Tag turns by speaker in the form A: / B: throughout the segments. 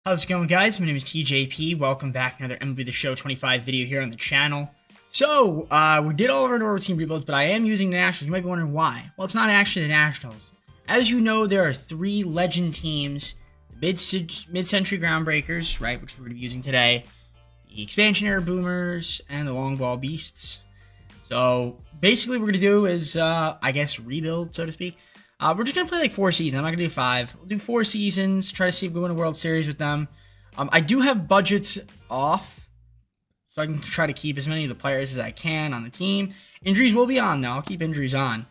A: How's it going, guys? My name is TJP. Welcome back to another MLB The Show 25 video here on the channel. So, we did all of our normal team rebuilds, but I am using the Nationals. You might be wondering why. Well, it's not actually the Nationals. As you know, there are three legend teams. The mid-century Groundbreakers, right, which we're going to be using today. The Expansion Era Boomers, and the Long Ball Beasts. So, basically what we're going to do is, I guess, rebuild, so to speak. We're just going to play like 4 seasons. I'm not going to do 5. We'll do 4 seasons, try to see if we win a World Series with them. I do have budgets off, so I can try to keep as many of the players as I can on the team. Injuries will be on, though. I'll keep injuries on.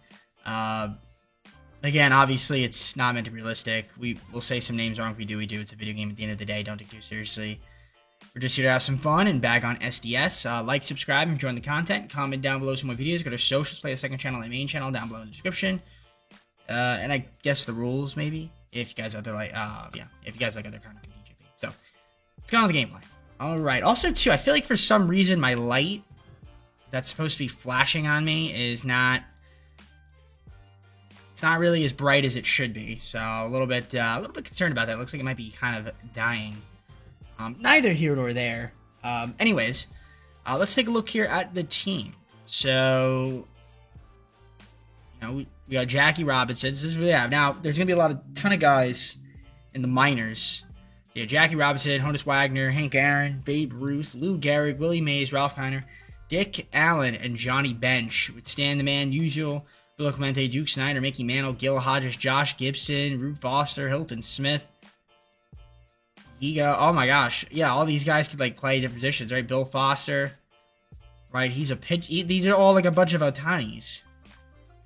A: Again, obviously, it's not meant to be realistic. We'll say some names wrong if we do. It's a video game at the end of the day. Don't take it too seriously. We're just here to have some fun and bag on SDS. Like, subscribe, and join the content. Comment down below some more videos. Go to socials, play the second channel and main channel down below in the description. And I guess the rules, maybe, if you guys other like, if you guys like other content from DJP. So, let's get on with the gameplay. Alright, also, too, I feel like for some reason my light that's supposed to be flashing on me is not, it's not really as bright as it should be. So, a little bit concerned about that. It looks like it might be kind of dying. Neither here nor there. Anyways, let's take a look here at the team. So, you know, we got Jackie Robinson. This is what we have. Now, there's going to be a ton of guys in the minors. Yeah, Jackie Robinson, Honus Wagner, Hank Aaron, Babe Ruth, Lou Gehrig, Willie Mays, Ralph Kiner, Dick Allen, and Johnny Bench. With Stan the Man, Usual, Bill Clemente, Duke Snider, Mickey Mantle, Gil Hodges, Josh Gibson, Rube Foster, Hilton Smith. Oh my gosh. Yeah, all these guys could like play different positions, right? Bill Foster. Right, he's a pitch. These are all like a bunch of Otanis.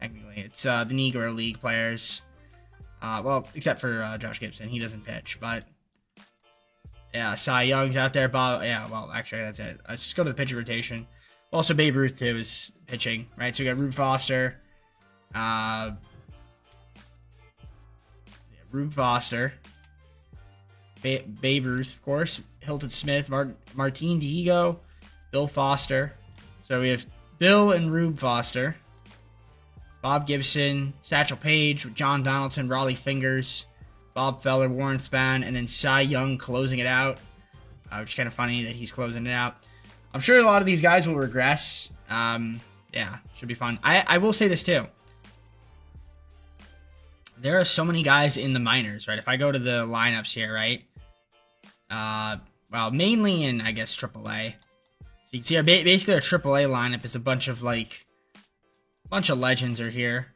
A: Technically, it's the Negro League players. Well, except for Josh Gibson. He doesn't pitch, but yeah, Cy Young's out there. Bob, yeah, well, actually, that's it. Let's just go to the pitcher rotation. Also, Babe Ruth, too, is pitching, right? So we got Rube Foster. Rube Foster. Babe Ruth, of course. Hilton Smith. Martin Diego. Bill Foster. So we have Bill and Rube Foster. Bob Gibson, Satchel Paige, John Donaldson, Raleigh Fingers, Bob Feller, Warren Spahn, and then Cy Young closing it out. Which is kind of funny that he's closing it out. I'm sure a lot of these guys will regress. Yeah, should be fun. I will say this too. There are so many guys in the minors, right? If I go to the lineups here, right? Well, mainly in, I guess, AAA. So you can see basically our AAA lineup is a bunch of legends are here,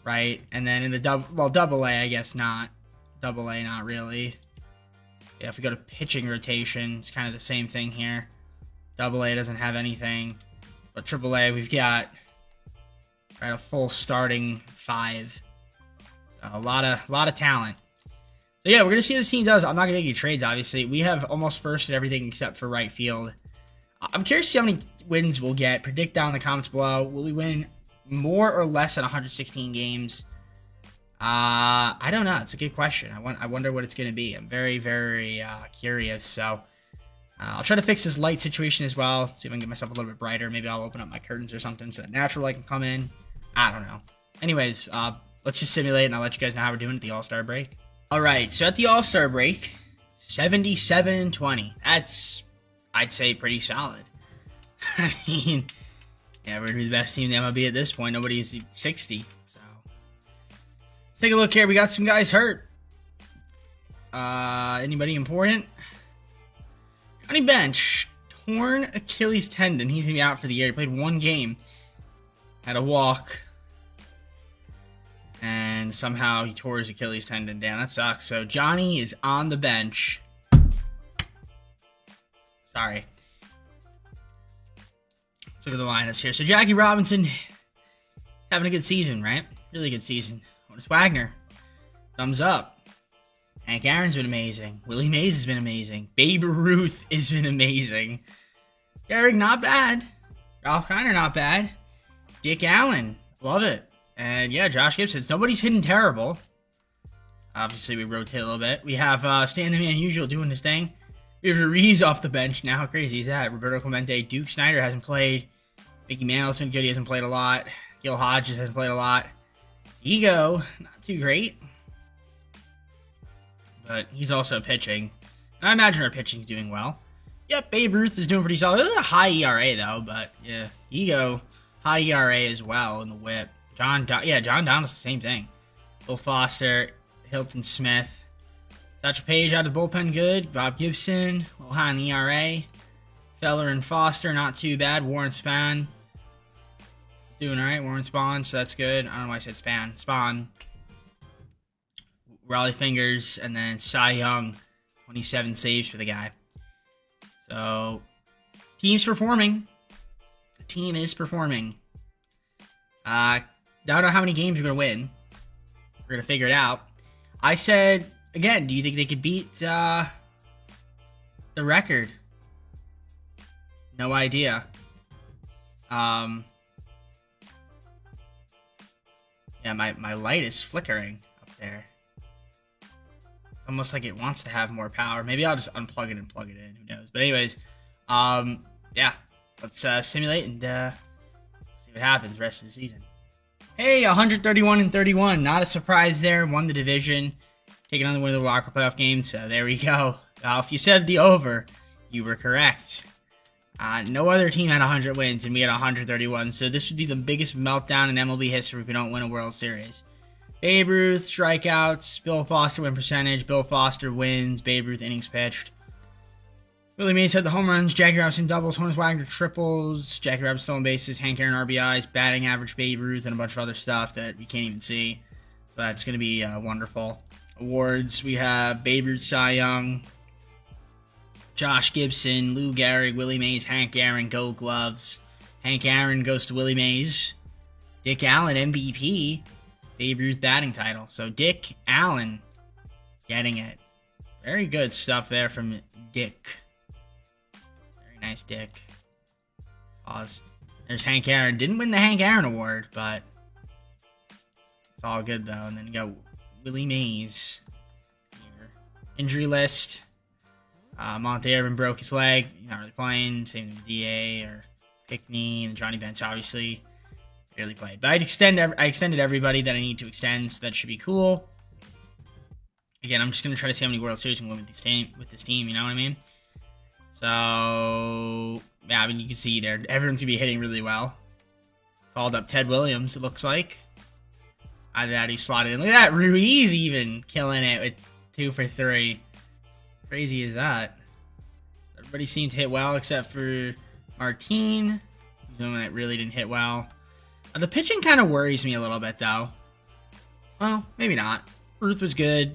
A: right? And then in the double A, I guess not. Double A, not really. Yeah, if we go to pitching rotation, it's kind of the same thing here. Double A doesn't have anything, but Triple A, we've got right a full starting 5. So a lot of talent. So yeah, we're gonna see how this team does. I'm not gonna make any trades, obviously. We have almost first at everything except for right field. I'm curious to see how many wins we'll get. Predict down in the comments below. Will we win more or less than 116 games? I don't know. It's a good question. I wonder what it's going to be. I'm very, very curious. So I'll try to fix this light situation as well. See if I can get myself a little bit brighter. Maybe I'll open up my curtains or something so that natural light can come in. I don't know. Anyways, let's just simulate and I'll let you guys know how we're doing at the All-Star break. All right. So at the All-Star break, 77-20. That's, I'd say, pretty solid. I mean, yeah, we're going to be the best team in the MLB at this point. Nobody's 60, so. Let's take a look here. We got some guys hurt. Anybody important? Johnny Bench, torn Achilles tendon. He's going to be out for the year. He played 1 game. Had a walk. And somehow he tore his Achilles tendon. Damn, that sucks. So Johnny is on the bench. Sorry. Look at the lineups here. So Jackie Robinson having a good season, right? Really good season. Honus Wagner, thumbs up. Hank Aaron's been amazing. Willie Mays has been amazing. Babe Ruth has been amazing. Gehrig, not bad. Ralph Kiner, not bad. Dick Allen, love it. And yeah, Josh Gibson. Nobody's hitting terrible. Obviously, we rotate a little bit. We have Stan the Man Usual doing his thing. We have Ruiz off the bench. Now, how crazy is that? Roberto Clemente, Duke Snider hasn't played. Mickey Mantle's been good. He hasn't played a lot. Gil Hodges hasn't played a lot. Ego, not too great. But he's also pitching. And I imagine our pitching's doing well. Yep, Babe Ruth is doing pretty solid. It was a high ERA, though, but yeah. Ego, high ERA as well in the whip. John Donald's the same thing. Will Foster, Hilton Smith. Satchel Paige out of the bullpen, good. Bob Gibson, a little high in the ERA. Feller and Foster, not too bad. Warren Spahn, doing alright. Warren Spahn, so that's good. I don't know why I said Spahn. Raleigh Fingers, and then Cy Young, 27 saves for the guy. So, team's performing. The team is performing. Don't know how many games we're going to win. We're going to figure it out. I said, again, do you think they could beat the record? No idea. Yeah, my light is flickering up there. It's almost like it wants to have more power. Maybe I'll just unplug it and plug it in. Who knows? But anyways, yeah, let's simulate and see what happens the rest of the season. Hey, 131-31. Not a surprise there. Won the division. Taking on the winner of the Walker playoff game. So there we go. If you said the over, you were correct. No other team had 100 wins, and we had 131. So this would be the biggest meltdown in MLB history if we don't win a World Series. Babe Ruth, strikeouts. Bill Foster win percentage. Bill Foster wins. Babe Ruth innings pitched. Willie Mays had the home runs. Jackie Robinson doubles. Honus Wagner triples. Jackie Robinson stolen bases. Hank Aaron RBIs. Batting average Babe Ruth and a bunch of other stuff that we can't even see. So that's going to be wonderful. Awards. We have Babe Ruth, Cy Young. Josh Gibson, Lou Gehrig, Willie Mays, Hank Aaron, Gold Gloves. Hank Aaron goes to Willie Mays. Dick Allen, MVP. Babe Ruth batting title. So Dick Allen getting it. Very good stuff there from Dick. Very nice, Dick. Pause. There's Hank Aaron. Didn't win the Hank Aaron Award, but it's all good, though. And then you got Willie Mays here. Injury list. Monte Irvin broke his leg. He's not really playing. Same with DA or Pickney and Johnny Bench, obviously. Barely played. But I extended everybody that I need to extend, so that should be cool. Again, I'm just going to try to see how many World Series we can win with this team, you know what I mean? So, yeah, I mean, you can see there, everyone's going to be hitting really well. Called up Ted Williams, it looks like. Either that, he slotted in. Look at that, Ruiz even killing it with 2 for 3. Crazy is that? Everybody seemed to hit well except for Martine. The one that really didn't hit well. The pitching kind of worries me a little bit, though. Well, maybe not. Ruth was good.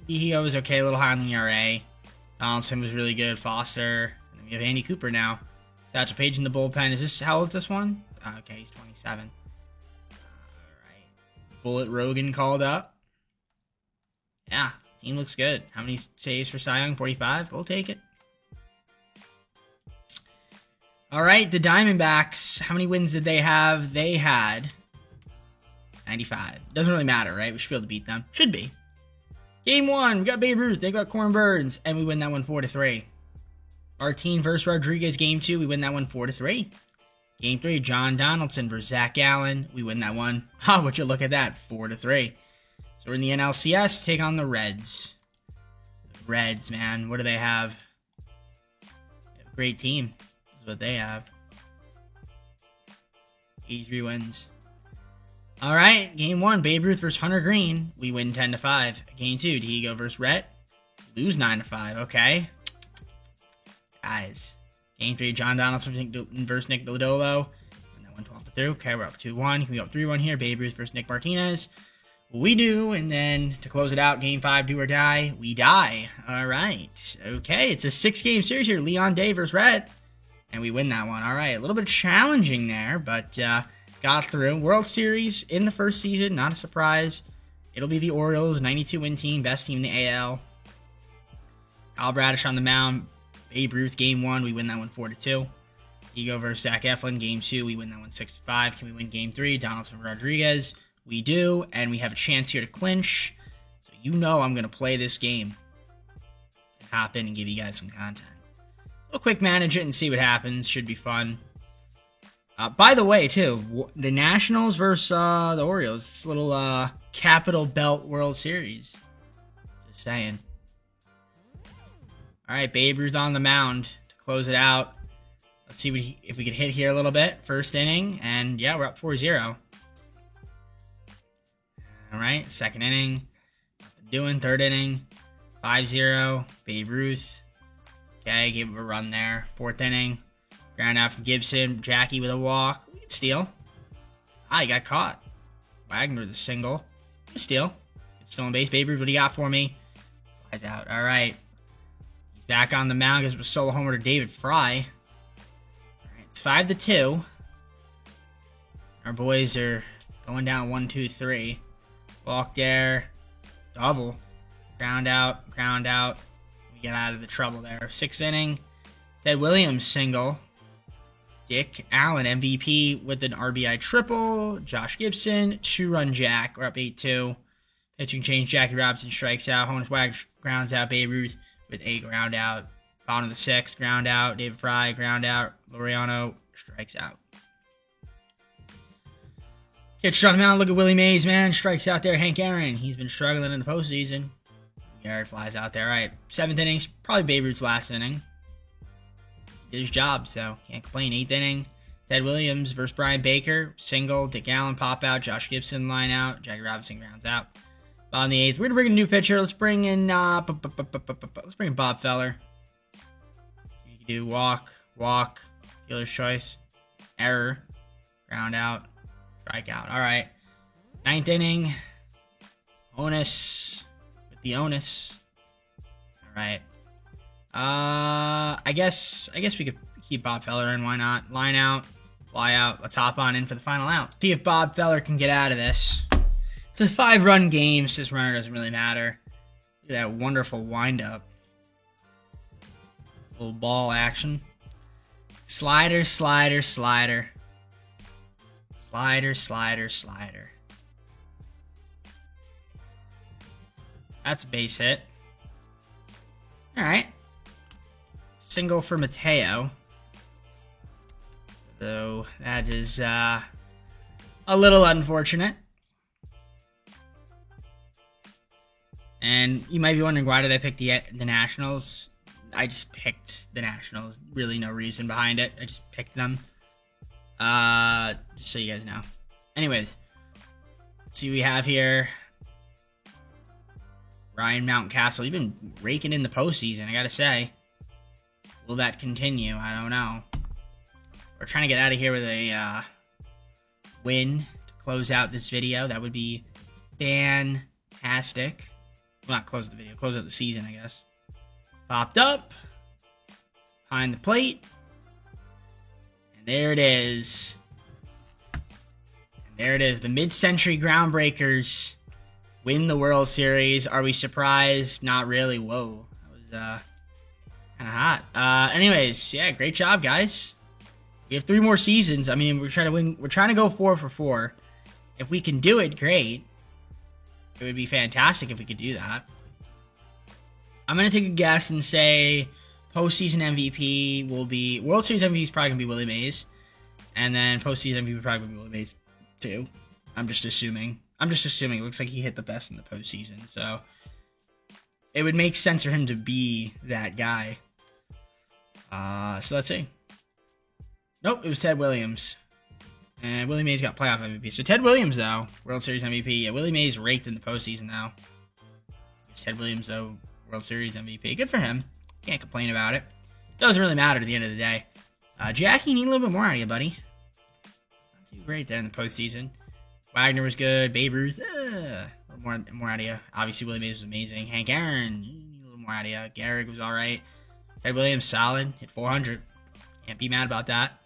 A: Ego was okay, a little high on the ERA. Donaldson was really good. Foster. And then we have Andy Cooper now. Satchel Paige in the bullpen. Is this, how old is this one? Okay, he's 27. Alright. Bullet Rogan called up. Yeah, team looks good. How many saves for Cy Young? 45? We'll take it. Alright, the Diamondbacks. How many wins did they have? They had 95. Doesn't really matter, right? We should be able to beat them. Should be. Game 1, we got Babe Ruth. They got Corbin Burnes, and we win that one 4-3. Martine versus Rodriguez. Game 2, we win that one 4-3. Game 3, John Donaldson versus Zach Allen. We win that one. Ha, would you look at that? 4-3. So we're in the NLCS. Take on the Reds. Reds, man. What do they have? They have a great team. Is what they have. 83 wins. Alright, game 1, Babe Ruth versus Hunter Green. We win 10-5. Game 2, Diego versus Rhett. Lose 9-5. Okay. Guys. Game 3, John Donaldson versus Nick Lodolo. And that one 12-3. Okay, we're up 2-1. Can we go up 3-1 here? Babe Ruth versus Nick Martinez. We do. And then to close it out, game 5, do or die. We die. Alright. Okay, it's a 6-game series here. Leon Day versus Rhett. And we win that one. Alright, a little bit challenging there, but got through. World Series in the first season, not a surprise. It'll be the Orioles, 92-win team, best team in the AL. Al Bradish on the mound. Babe Ruth, game 1, we win that one 4-2. Ego versus Zach Eflin, game 2, we win that one 6-5. Can we win game 3? Donaldson Rodriguez, we do, and we have a chance here to clinch. So you know I'm going to play this game. Hop in and give you guys some content. We'll quick manage it and see what happens. Should be fun. By the way, too, the Nationals versus the Orioles. This little Capital Belt World Series. Just saying. All right, Babe Ruth on the mound to close it out. Let's see if we could hit here a little bit. First inning, and yeah, we're up 4-0. All right, second inning. Nothing doing. Third inning, 5-0. Babe Ruth. Okay, gave him a run there. Fourth inning, ground out from Gibson. Jackie with a walk. We can steal. He got caught. Wagner with a single. Steal. It's still on base. Babe Ruth, what do you got for me? Flies out. All right. He's back on the mound. Gives a solo homer to David Fry. All right, it's 5-2. Our boys are going down 1-2-3. Walk there. Double. Ground out. Ground out. We get out of the trouble there. Sixth inning. Ted Williams single. Dick Allen, MVP with an RBI triple. Josh Gibson, 2-run jack. We're up 8-2. Pitching change, Jackie Robinson strikes out. Honus Wagner grounds out. Babe Ruth with a ground out. Bottom of the sixth, ground out. David Fry, ground out. Laureano strikes out. Catch on the mound. Look at Willie Mays, man. Strikes out there. Hank Aaron. He's been struggling in the postseason. Garrett flies out there. All right. Seventh innings. Probably Babe Ruth's last inning. Did his job, so can't complain. Eighth inning, Ted Williams versus Brian Baker. Single, Dick Allen pop out, Josh Gibson line out, Jackie Robinson grounds out. On the eighth, we're gonna bring in a new pitcher. Let's bring in Bob Feller. You can do walk, dealer's choice, error, ground out, strikeout. All right, ninth inning, onus with the onus. All right. I guess we could keep Bob Feller in. Why not? Line out, fly out. Let's hop on in for the final out. See if Bob Feller can get out of this. It's a 5-run game, so this runner doesn't really matter. Look at that wonderful windup. Little ball action. Slider, slider, slider. Slider, slider, slider. That's a base hit. All right. Single for Mateo. So that is a little unfortunate. And you might be wondering, why did I pick the Nationals? I just picked the Nationals. Really no reason behind it. I just picked them. Just so you guys know. Anyways. See what we have here. Ryan Mountcastle. You've been raking in the postseason, I gotta say. Will that continue? I don't know. We're trying to get out of here with a win to close out this video. That would be fantastic. Well, not close out the video. Close out the season, I guess. Popped up. Behind the plate. And there it is. And there it is. The Mid-Century Groundbreakers win the World Series. Are we surprised? Not really. Whoa. That was kind of hot. Anyways, yeah, great job, guys. We have 3 more seasons. I mean, we're trying to win. We're trying to go 4 for 4. If we can do it, great. It would be fantastic if we could do that. I'm going to take a guess and say postseason MVP will be... World Series MVP is probably going to be Willie Mays. And then postseason MVP will probably be Willie Mays too. I'm just assuming. It looks like he hit the best in the postseason. So it would make sense for him to be that guy. So let's see. Nope, it was Ted Williams. And Willie Mays got playoff MVP. So Ted Williams, though, World Series MVP. Yeah, Willie Mays raked in the postseason, though. It's Ted Williams, though, World Series MVP. Good for him. Can't complain about it. Doesn't really matter at the end of the day. Jackie, need a little bit more out of you, buddy. Not too great there in the postseason. Wagner was good. Babe Ruth, a little more out of you. Obviously, Willie Mays was amazing. Hank Aaron, need a little more out of you. Garrick was all right. Ted Williams, solid. Hit 400. Can't be mad about that.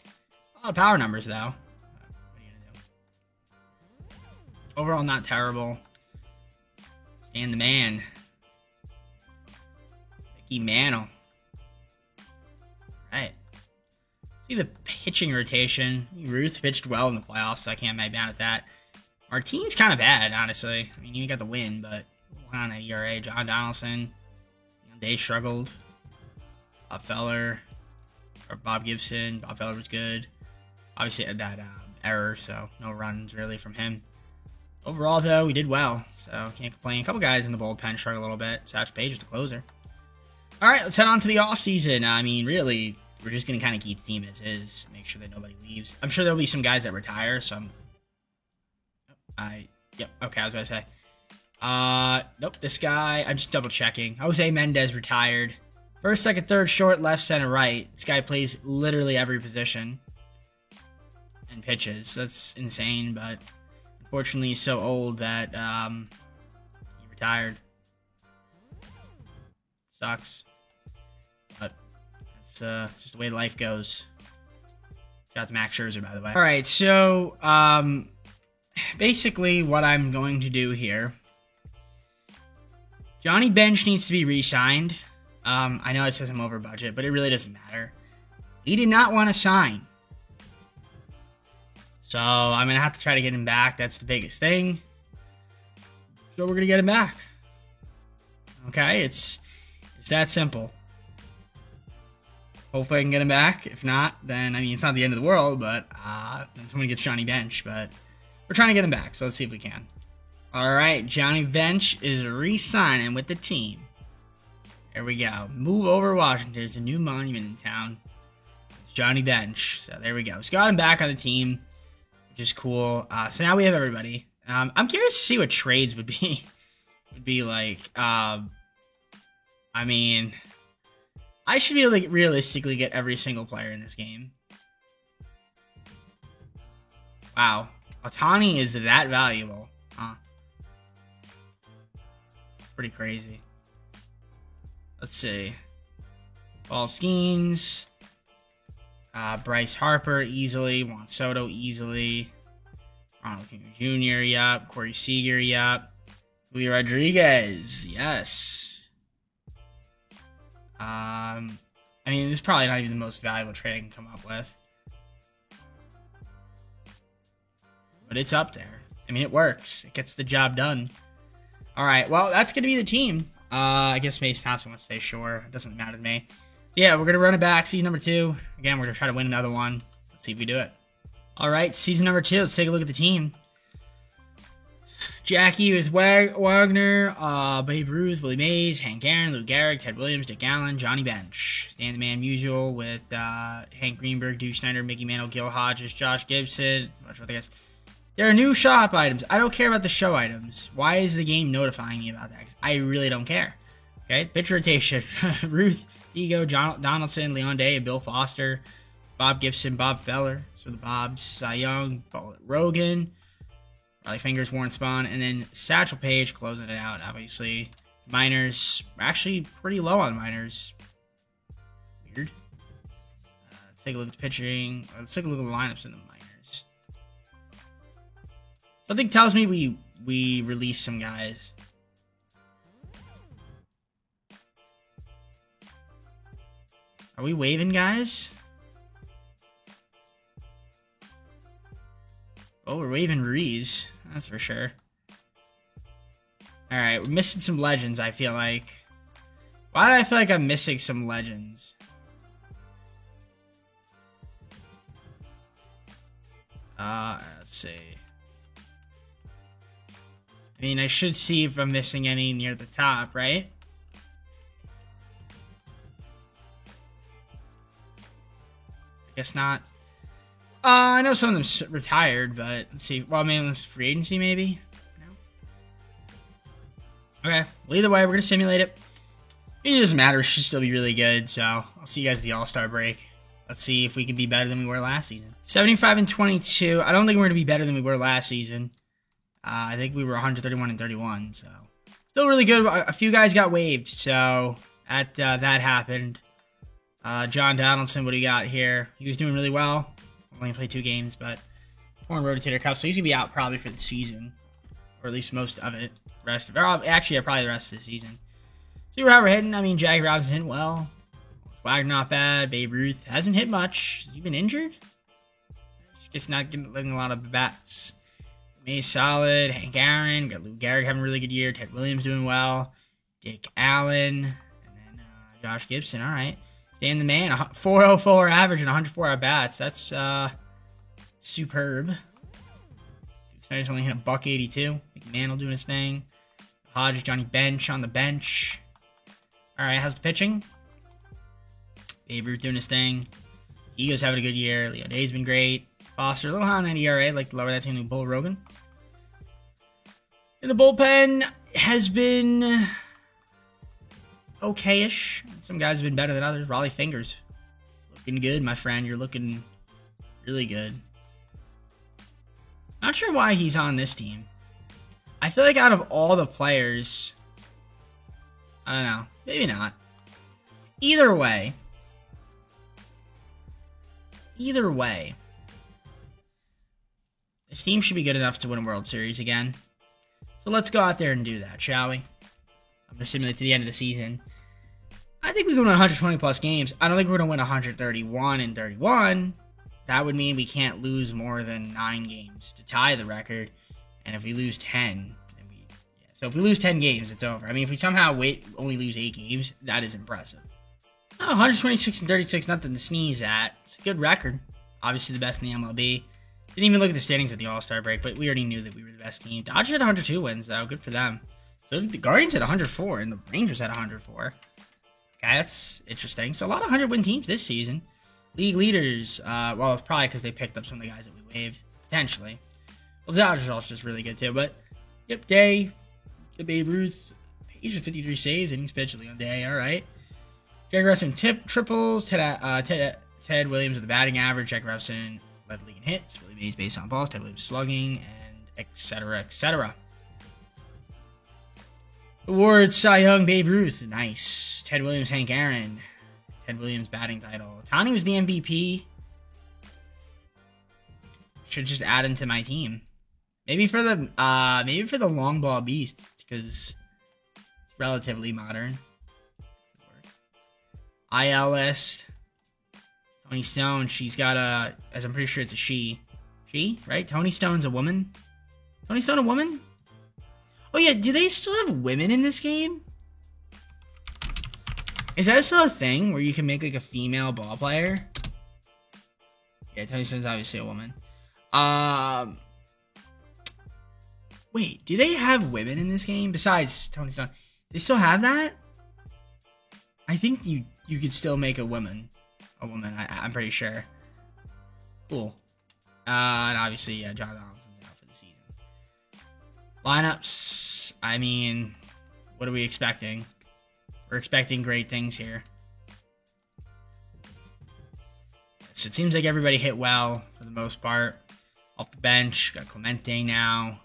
A: A lot of power numbers, though. Overall, not terrible. And the man. Mickey Mantle. Right. See the pitching rotation. Ruth pitched well in the playoffs, so I can't be mad at that. Our team's kind of bad, honestly. I mean, you got the win, but on that ERA. John Donaldson. They struggled. Bob Feller. Or Bob Gibson. Bob Feller was good. Obviously, had that error, so no runs really from him. Overall, though, we did well, so can't complain. A couple guys in the bullpen struggled a little bit. Satch Paige was the closer. All right, let's head on to the off season. I mean, really, we're just gonna kind of keep the team as is, make sure that nobody leaves. I'm sure there'll be some guys that retire. So yep. Okay, I was gonna say. Nope. This guy, I'm just double checking. Jose Mendez retired. First, second, third, short, left, center, right. This guy plays literally every position and pitches. That's insane, but unfortunately, he's so old that he retired. Sucks, but that's just the way life goes. Shout out to Max Scherzer, by the way. All right, so basically, what I'm going to do here. Johnny Bench needs to be re-signed. I know it says I'm over budget, but it really doesn't matter. He did not want to sign. So I'm going to have to try to get him back. That's the biggest thing. So we're going to get him back. Okay, it's that simple. Hopefully I can get him back. If not, then, I mean, it's not the end of the world, but then someone gets Johnny Bench. But we're trying to get him back, so let's see if we can. All right, Johnny Bench is re-signing with the team. There we go. Move over Washington. There's a new monument in town. It's Johnny Bench. So there we go. So got him back on the team, which is cool. So now we have everybody. I'm curious to see what trades would be like. I mean, I should be able to realistically get every single player in this game. Wow. Ohtani is that valuable. Huh. Pretty crazy. Let's see. Paul Skeens. Bryce Harper easily. Juan Soto easily. Ronald King Jr. Yup. Corey Seager. Yup. Julio Rodriguez. Yes. I mean, this is probably not even the most valuable trade I can come up with. But it's up there. I mean, it works. It gets the job done. All right. Well, that's going to be the team. I guess Mace Thompson wants to stay short. It doesn't matter to me. Yeah, we're going to run it back. Season number 2. Again, we're going to try to win another one. Let's see if we do it. All right. Season number 2. Let's take a look at the team. Jackie with Wagner, Babe Ruth, Willie Mays, Hank Aaron, Lou Gehrig, Ted Williams, Dick Allen, Johnny Bench. Stan the Man Musial with Hank Greenberg, Duke Snyder, Mickey Mantle, Gil Hodges, Josh Gibson. There are new shop items. I don't care about the show items. Why is the game notifying me about that? 'Cause I really don't care. Okay, pitch rotation. Ruth, Ego, Donaldson, Leon Day, Bill Foster, Bob Gibson, Bob Feller. So the Bobs, Cy Young, Paul Rogan, Riley Fingers, Warren Spahn, and then Satchel Paige closing it out, obviously. Miners, we're actually pretty low on miners. Weird. Let's take a look at the pitching. Let's take a look at the lineups in the minors. Something tells me we release some guys. Are we waiving guys? Oh, we're waiving Ruiz. That's for sure. Alright, we're missing some legends, I feel like. Why do I feel like I'm missing some legends? Let's see. I mean, I should see if I'm missing any near the top, right? I guess not. I know some of them retired, but let's see. Well, I mean, it's free agency, maybe? No? Okay. Well, either way, we're going to simulate it. It doesn't matter. It should still be really good, so I'll see you guys at the All-Star break. Let's see if we can be better than we were last season. 75-22. I don't think we're going to be better than we were last season. I think we were 131-31, so still really good. A few guys got waived, so that happened. John Donaldson, what do you got here? He was doing really well. Only played 2 games, but torn rotator cuff, so he's gonna be out probably for the season, or at least most of it. Actually, probably the rest of the season. See how we're hitting. I mean, Jackie Robinson hitting well. Wagner not bad. Babe Ruth hasn't hit much. Has he been injured? Just not getting a lot of bats. May solid. Hank Aaron. Got Lou Gehrig having a really good year. Ted Williams doing well. Dick Allen. And then Josh Gibson. All right. Dan the Man. 404 average and 104 at bats. That's superb. Snyder's only hit a $182. Mickey Mantle doing his thing. Hodges, Johnny Bench on the bench. All right, how's the pitching? Babe Ruth doing his thing. Ego's having a good year. Leon Day's been great. Foster, a little high on that ERA. I'd like to lower that team to Bull Rogan. And the bullpen has been okay-ish. Some guys have been better than others. Raleigh Fingers, looking good, my friend. You're looking really good. Not sure why he's on this team. I feel like out of all the players, I don't know. Maybe not. Either way, this team should be good enough to win a World Series again. So let's go out there and do that, shall we? I'm going to simulate to the end of the season. I think we can win 120 plus games. I don't think we're going to win 131 and 31. That would mean we can't lose more than 9 games to tie the record. And if we lose 10, then so if we lose 10 games, it's over. I mean, if we somehow only lose 8 games, that is impressive. 126 and 36, nothing to sneeze at. It's a good record. Obviously the best in the MLB. Didn't even look at the standings at the All-Star break, but we already knew that we were the best team. Dodgers had 102 wins, though. Good for them. So the Guardians had 104, and the Rangers had 104. Okay, that's interesting. So a lot of 100-win teams this season. League leaders, well, it's probably because they picked up some of the guys that we waived, potentially. Well, the Dodgers are also just really good, too. But, yep, Day, the Babe Ruth, Page with 53 saves, innings pitched, Leon Day, all right. Jack Robinson triples, Ted Williams with the batting average, Jack Robinson led the league in hits, Willie Mays based on balls, Ted Williams slugging, and etc., etc. Awards, Cy Young, Babe Ruth, nice. Ted Williams, Hank Aaron. Ted Williams batting title. Tony was the MVP. Should just add him to my team. Maybe for the long ball beasts, because it's relatively modern. IL list. Tony Stone, she's got as I'm pretty sure it's a she. She, right? Tony Stone's a woman? Tony Stone a woman? Oh yeah, do they still have women in this game? Is that still a thing where you can make like a female ball player? Yeah, Tony Stone's obviously a woman. Wait, do they have women in this game besides Tony Stone? They still have that? I think you could still make a woman. I'm pretty sure. Cool. And obviously, yeah, John Donaldson's out for the season. Lineups, I mean, what are we expecting? We're expecting great things here. So it seems like everybody hit well for the most part. Off the bench, got Clemente now.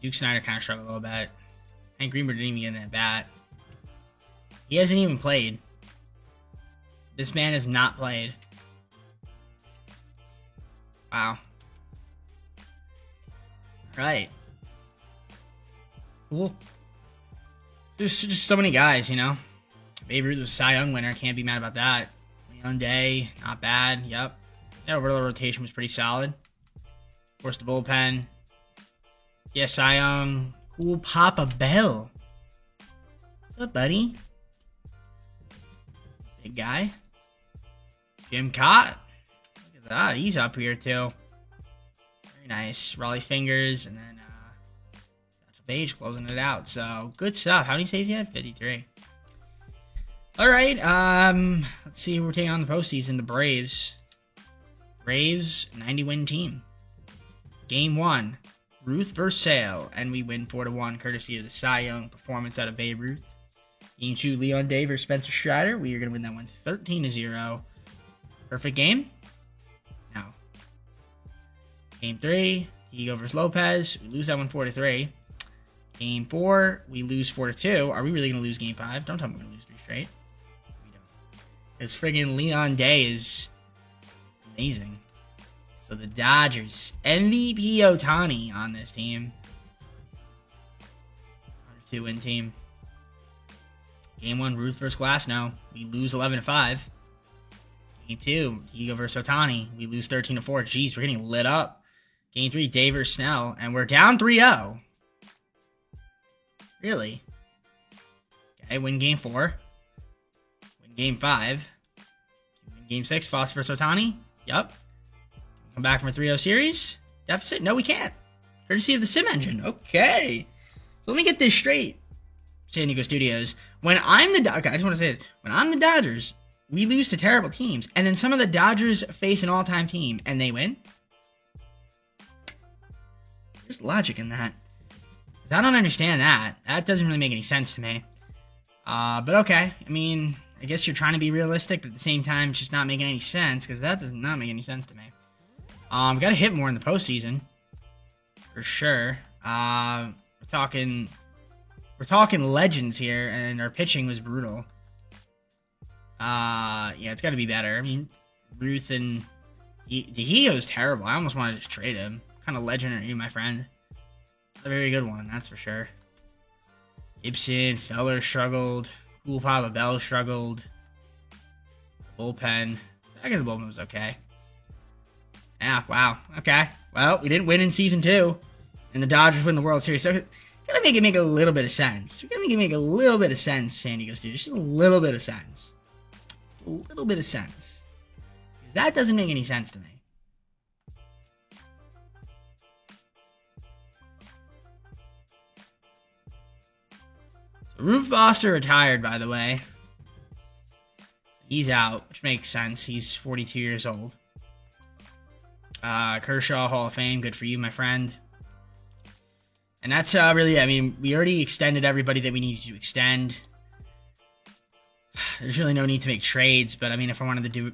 A: Duke Snyder kind of struggled a little bit. Hank Greenberg didn't even get in that bat. He hasn't even played. This man has not played. Wow. Right. Cool. There's just so many guys, you know. Babe Ruth was Cy Young winner. Can't be mad about that. Leon Day, not bad. Yep. Yeah, overall rotation was pretty solid. Of course, the bullpen. Yeah, Cy Young. Cool Papa Bell. What's up, buddy? Big guy. Jim Cott. Look at that. He's up here, too. Very nice. Raleigh Fingers, and then Page closing it out. So, good stuff. How many saves he had? 53. All right. Let's see who we're taking on the postseason. The Braves. Braves, 90-win team. Game 1. Ruth versus Sale. And we win 4-1, courtesy of the Cy Young performance out of Babe Ruth. Game 2, Leon Day versus Spencer Strider. We are going to win that one 13-0. Perfect game? No. Game 3, Ego versus Lopez. We lose that one 4-3. Game 4, we lose 4-2. Are we really going to lose Game 5? Don't tell me we're going to lose 3 straight. We don't. Because friggin' Leon Day is amazing. So the Dodgers, MVP Ohtani on this team. 102-win team. Game 1, Ruth versus Glasnow. We lose 11-5. Game 2, Ego versus Ohtani. We lose 13-4. Jeez, we're getting lit up. Game 3, Day versus Snell. And we're down 3-0. Really? Okay, win Game 4. Win Game 5. Win Game 6, Foster versus Ohtani. Yup. Come back from a 3-0 series? Deficit? No, we can't. Courtesy of the Sim Engine. Okay. So let me get this straight. San Diego Studios. When I'm the okay, I just want to say this. When I'm the Dodgers, we lose to terrible teams, and then some of the Dodgers face an all-time team, and they win. There's logic in that. I don't understand that. That doesn't really make any sense to me. But okay. I mean, I guess you're trying to be realistic, but at the same time, it's just not making any sense, because that does not make any sense to me. We got to hit more in the postseason. For sure. We're talking legends here, and our pitching was brutal. Yeah, it's got to be better. I mean, Ruth and DeHio's terrible. I almost wanted to just trade him. What kind of legend are you, my friend? A very good one, that's for sure. Gibson, Feller struggled. Cool Papa Bell struggled. Bullpen. Back in the bullpen was okay. Yeah, wow. Okay. Well, we didn't win in season 2. And the Dodgers win the World Series. So, gotta make it make a little bit of sense. We gotta make it make a little bit of sense, San Diego Studios. Just a little bit of sense. Just a little bit of sense. Because that doesn't make any sense to me. Rube Foster retired, by the way. He's out, which makes sense. He's 42 years old. Kershaw, Hall of Fame. Good for you, my friend. And that's really, I mean, we already extended everybody that we needed to extend. There's really no need to make trades, but I mean, if I wanted to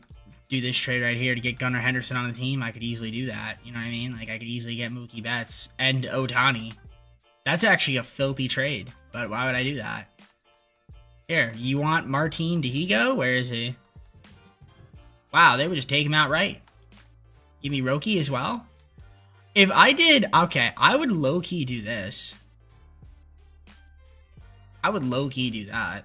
A: do this trade right here to get Gunnar Henderson on the team, I could easily do that. You know what I mean? Like, I could easily get Mookie Betts and Ohtani. That's actually a filthy trade, but why would I do that? Here, you want Martin Dihigo? Where is he? Wow, they would just take him outright. Give me Roki as well? If I did, okay, I would low-key do this. I would low-key do that.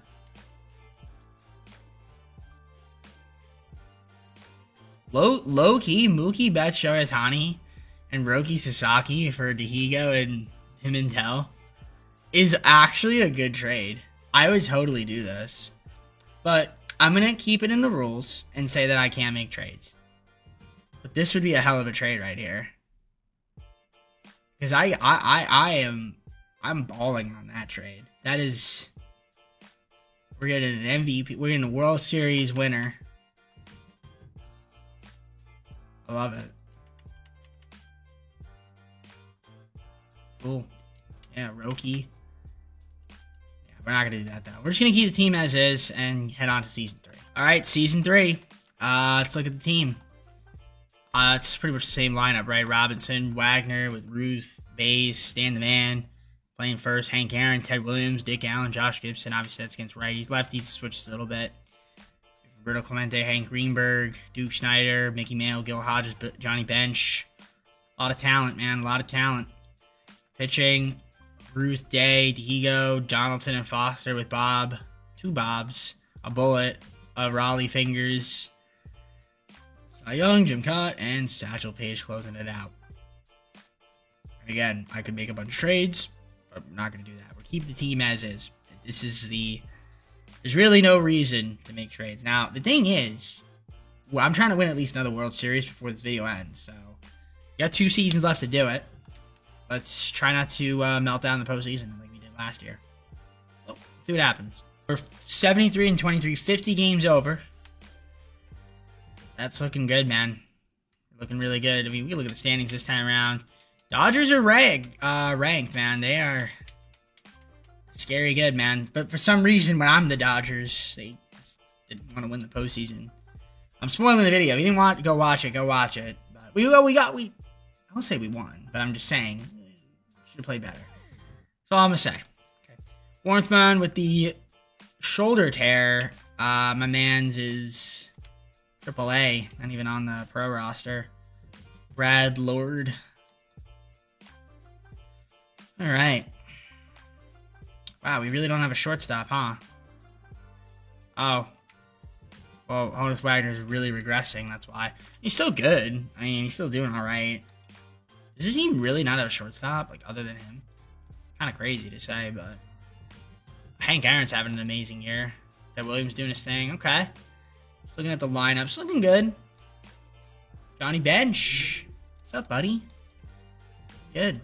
A: Low-key, Mookie Betts, Shohei Ohtani, and Roki Sasaki for Dihigo and Pimentel is actually a good trade. I would totally do this. But I'm going to keep it in the rules and say that I can't make trades. But this would be a hell of a trade right here. Because I'm balling on that trade. That is, we're getting an MVP. We're getting a World Series winner. I love it. Cool. Yeah, Roki. Yeah, we're not gonna do that though. We're just gonna keep the team as is and head on to season 3. All right, season 3. Let's look at the team. It's pretty much the same lineup, right? Robinson, Wagner with Ruth, Bays, Stan the Man, playing first, Hank Aaron, Ted Williams, Dick Allen, Josh Gibson. Obviously, that's against righties. Lefties switches a little bit. Roberto Clemente, Hank Greenberg, Duke Snyder, Mickey Mantle, Gil Hodges, Johnny Bench. A lot of talent, man. A lot of talent. Pitching, Ruth, Day, Dihigo, Donaldson, and Foster with Bob. 2 Bobs. A Bullet. A Raleigh Fingers. Cy Young, Jim Cott, and Satchel Paige closing it out. And again, I could make a bunch of trades, but I'm not going to do that. We'll keep the team as is. This is the... There's really no reason to make trades. Now, the thing is, well, I'm trying to win at least another World Series before this video ends, so... We got 2 seasons left to do it. Let's try not to melt down the postseason like we did last year. So, see what happens. We're 73-23, 50 games over. That's looking good, man. Looking really good. I mean, we can look at the standings this time around. Dodgers are ranked, man. They are scary good, man. But for some reason, when I'm the Dodgers, they didn't want to win the postseason. I'm spoiling the video. If you didn't want to go watch it, go watch it. But I won't say we won, but I'm just saying should have played better. That's all I'm gonna say. Okay. Warnsman with the shoulder tear. My man's is AAA, not even on the pro roster. Brad Lord. All right. Wow, we really don't have a shortstop, huh? Oh. Well, Honus Wagner's really regressing, that's why. He's still good. I mean, he's still doing alright. Does this team really not have a shortstop, like, other than him? Kind of crazy to say, but... Hank Aaron's having an amazing year. Ted Williams doing his thing. Okay. Looking at the lineups, looking good. Johnny Bench. What's up, buddy? Good.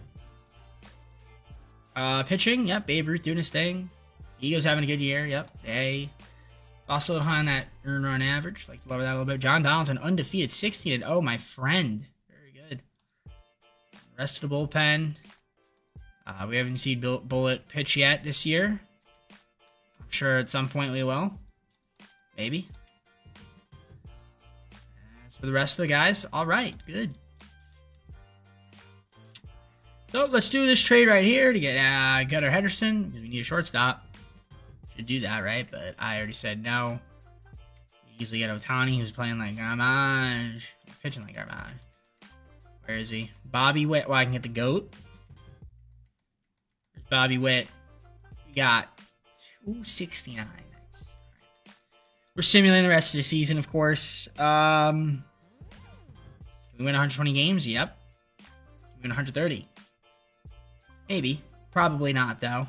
A: Pitching, yep, Babe Ruth doing his thing. Ego's having a good year. Yep. They also behind that earn run average. Like to lower that a little bit. John Donaldson undefeated 16-0, my friend. Very good. Rest of the bullpen. We haven't seen Bullet pitch yet this year. I'm sure at some point we will. Maybe. As for the rest of the guys, all right, good. So let's do this trade right here to get Gunnar Henderson because we need a shortstop. Should do that, right? But I already said no. We easily get Ohtani, who's playing like garbage, pitching like garbage. Where is he? Bobby Witt. Well, I can get the GOAT. There's Bobby Witt. We got 269. Nice. We're simulating the rest of the season, of course. Can we win 120 games? Yep. Can we win 130? Maybe. Probably not, though.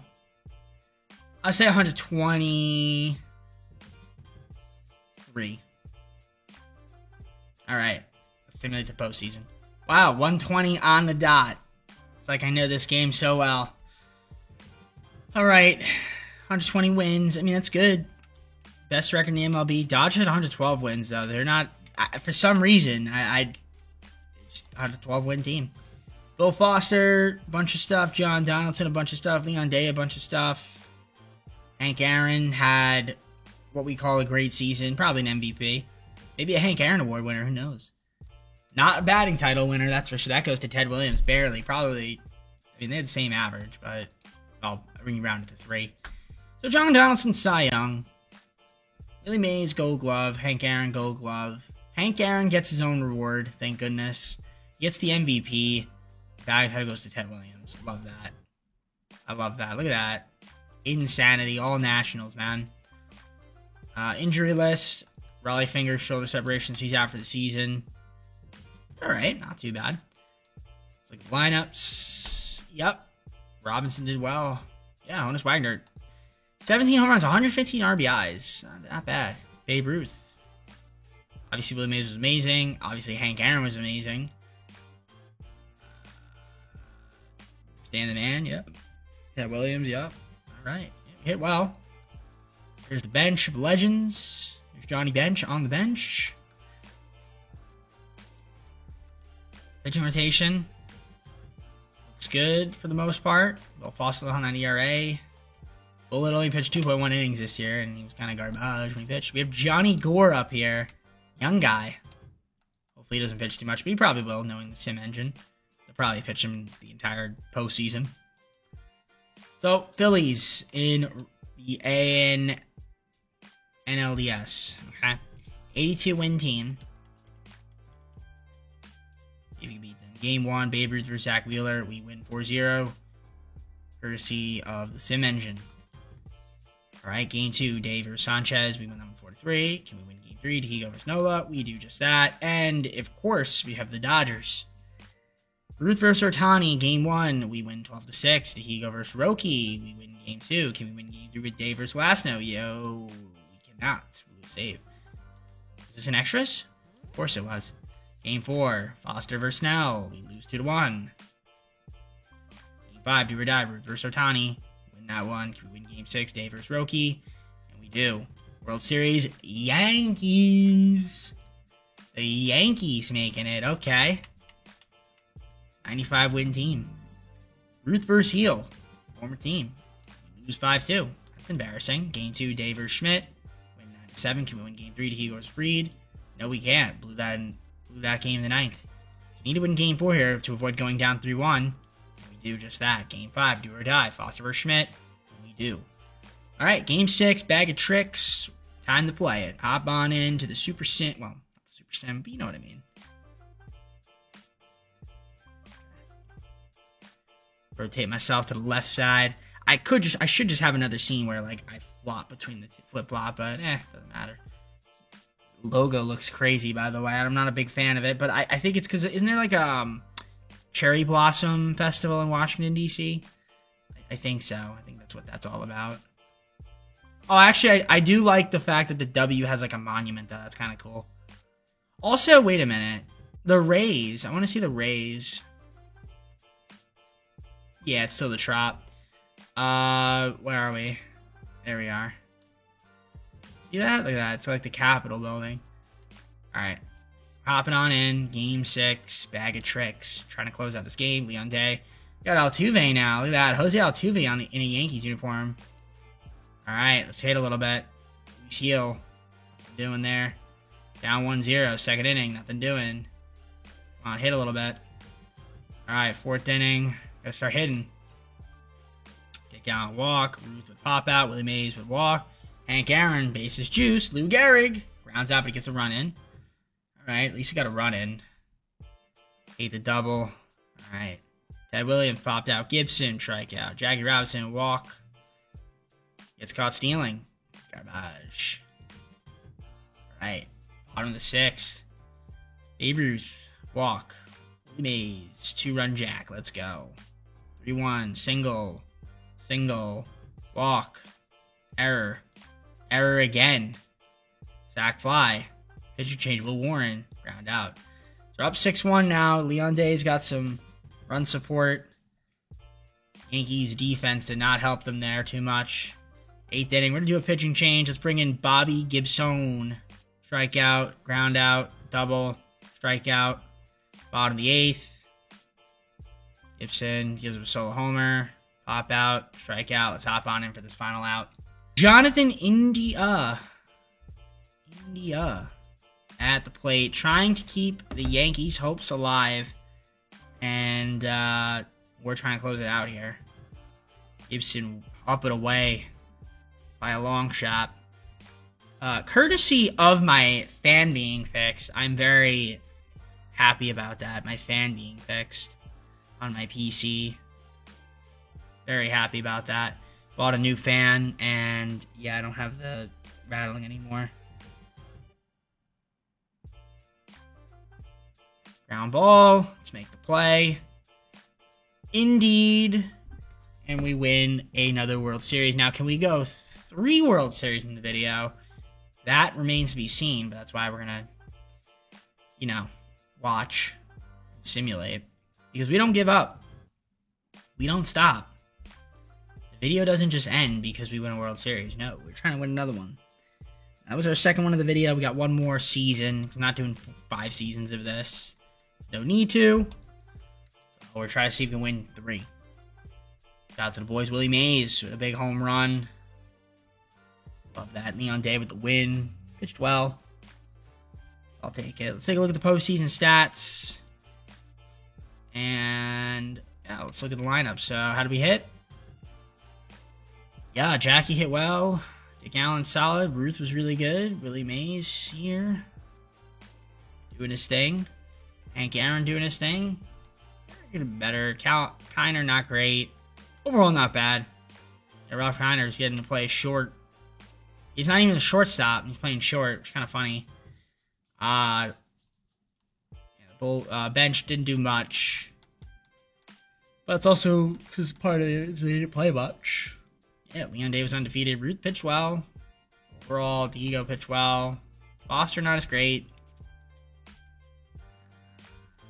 A: I'd say 123. All right. Let's simulate the postseason. Wow, 120 on the dot. It's like I know this game so well. All right. 120 wins. I mean, that's good. Best record in the MLB. Dodgers had 112 wins, though. They're not... for some reason, I just 112 win team. Bill Foster, a bunch of stuff. John Donaldson, a bunch of stuff. Leon Day, a bunch of stuff. Hank Aaron had what we call a great season. Probably an MVP. Maybe a Hank Aaron Award winner. Who knows? Not a batting title winner, that's for sure. That goes to Ted Williams, barely. Probably, I mean, they had the same average, but I'll bring you around to 3. So John Donaldson, Cy Young. Willie Mays, Gold Glove. Hank Aaron, Gold Glove. Hank Aaron gets his own reward, thank goodness. He gets the MVP. Batting title goes to Ted Williams. Love that. I love that. Look at that. Insanity. All Nationals, man. Injury list. Raleigh fingers, shoulder separations. He's out for the season. All right. Not too bad. It's like lineups. Yep. Robinson did well. Yeah, Honus Wagner. 17 home runs, 115 RBIs. Not bad. Babe Ruth. Obviously, Willie Mays was amazing. Obviously, Hank Aaron was amazing. Stan the Man, yep. Ted Williams, yep. All right. Hit well. Here's the bench of legends. There's Johnny Bench on the bench. Pitching rotation. Looks good for the most part. Will Foster on an ERA. Bullet only pitched 2.1 innings this year, and he was kind of garbage when he pitched. We have Johnny Gore up here. Young guy. Hopefully he doesn't pitch too much, but he probably will, knowing the sim engine. They'll probably pitch him the entire postseason. So, Phillies in the NLDS. Okay. 82 win team. See if you can beat them. Game 1, Babe Ruth versus Zach Wheeler. We win 4-0. Courtesy of the sim engine. Alright, game 2, Dave versus Sanchez. We win that one 4-3. Can we win game 3? Dihigo versus Nola. We do just that. And, of course, we have the Dodgers. Ruth versus Ohtani, game 1. We win 12-6. Dihigo versus Roki. We win game 2. Can we win game 3 with Dave versus Glasnow? Yo, we cannot. We lose save. Is this an extras? Of course it was. Game 4, Foster versus Snell. We lose 2-1. Game 5, do or die. Ruth versus Ohtani. Win that one. Can we win game 6? Dave versus Roki. And we do. World Series, Yankees. The Yankees making it. Okay. 95 win team. Ruth versus Heel. Former team. We lose 5-2. That's embarrassing. Game 2, Dave versus Schmidt. Win 9-7. Can we win game 3? Dihigo versus Freed. No, we can't. Blew that game in the 9th. We need to win game 4 here to avoid going down 3-1. And we do just that. Game 5, do or die. Foster versus Schmidt. And we do. Alright, game 6, bag of tricks. Time to play it. Hop on into the Super Sim. Well, not the Super Sim, but you know what I mean. Rotate myself to the left side. I should just have another scene where like I flop between the flip flop, but doesn't matter. Logo looks crazy, by the way. I'm not a big fan of it, but I think it's because isn't there like a Cherry Blossom Festival in Washington D.C.? I think so. I think that's what that's all about. Oh, actually, I do like the fact that the W has like a monument though. That's kind of cool. Also, wait a minute. The Rays. I want to see the Rays. Yeah, it's still the Trop. Where are we? There we are. See that? Look at that. It's like the Capitol building. Alright. Hopping on in. Game 6. Bag of tricks. Trying to close out this game. Leon Day. Got Altuve now. Look at that. Jose Altuve in a Yankees uniform. Alright. Let's hit a little bit. Heal. Doing there. Down 1-0. Second inning. Nothing doing. Come on. Hit a little bit. Alright. Fourth inning. Gotta start hitting. Take out walk. Ruth with pop out. Willie Mays with walk. Hank Aaron, bases juice. Lou Gehrig grounds out, but he gets a run in. All right, at least we got a run in. Ate the double. All right. Ted Williams popped out. Gibson, strikeout. Jackie Robinson, walk. Gets caught stealing. Garbage. All right. Bottom of the 6th. Babe Ruth, walk. Willie Mays, 2-run jack. Let's go. 3-1, single. Single. Walk. Error. Error again. Sack fly. Pitcher change. Will Warren. Ground out. So up 6-1 now. Leon Day's got some run support. Yankees defense did not help them there too much. 8th inning. We're going to do a pitching change. Let's bring in Bobby Gibson. Strikeout. Ground out. Double. Strikeout. Bottom of the 8th. Gibson gives him a solo homer. Pop out. Strikeout. Let's hop on in for this final out. Jonathan India at the plate, trying to keep the Yankees' hopes alive, and we're trying to close it out here. Gibson up and away by a long shot. Courtesy of my fan being fixed, I'm very happy about that. My fan being fixed on my PC. Very happy about that. Bought a new fan, and yeah, I don't have the rattling anymore. Ground ball. Let's make the play. Indeed. And we win another World Series. Now, can we go 3 World Series in the video? That remains to be seen, but that's why we're going to, watch, simulate. Because we don't give up. We don't stop. Video doesn't just end because we win a World Series. No, we're trying to win another one. That was our second one of the video. We got one more season. I'm not doing 5 seasons of this. No need to. So we're trying to see if we can win 3. Shout out to the boys. Willie Mays with a big home run. Love that. Leon Day with the win. Pitched well. I'll take it. Let's take a look at the postseason stats. And yeah, let's look at the lineup. So how did we hit? Yeah, Jackie hit well. Dick Allen solid. Ruth was really good. Willie Mays here. Doing his thing. Hank Aaron doing his thing. Getting better. Kiner not great. Overall not bad. Yeah, Ralph Kiner is getting to play short. He's not even a shortstop. He's playing short, which is kind of funny. Bench didn't do much. But it's also because part of it is they didn't play much. Yeah, Leon Day was undefeated. Ruth pitched well. Overall, Diego pitched well. Foster not as great.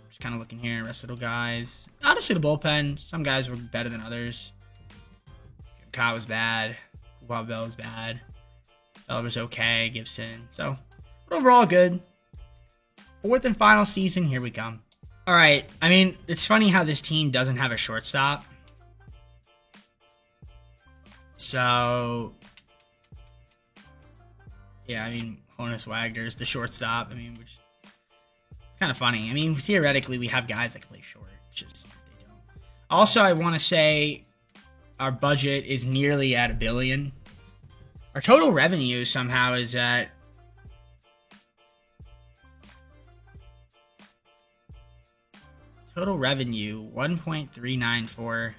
A: Just kind of looking here. Rest of the guys. Honestly, the bullpen. Some guys were better than others. Kyle was bad. Bob Bell was bad. Bell was okay. Gibson. So, but overall, good. 4th and final season. Here we come. All right. I mean, it's funny how this team doesn't have a shortstop. So, yeah, I mean, Honus Wagner's the shortstop. I mean, which is kind of funny. I mean, theoretically, we have guys that can play short. Just they don't. Also, I want to say our budget is nearly at $1 billion. Our total revenue somehow is at total revenue 1.394.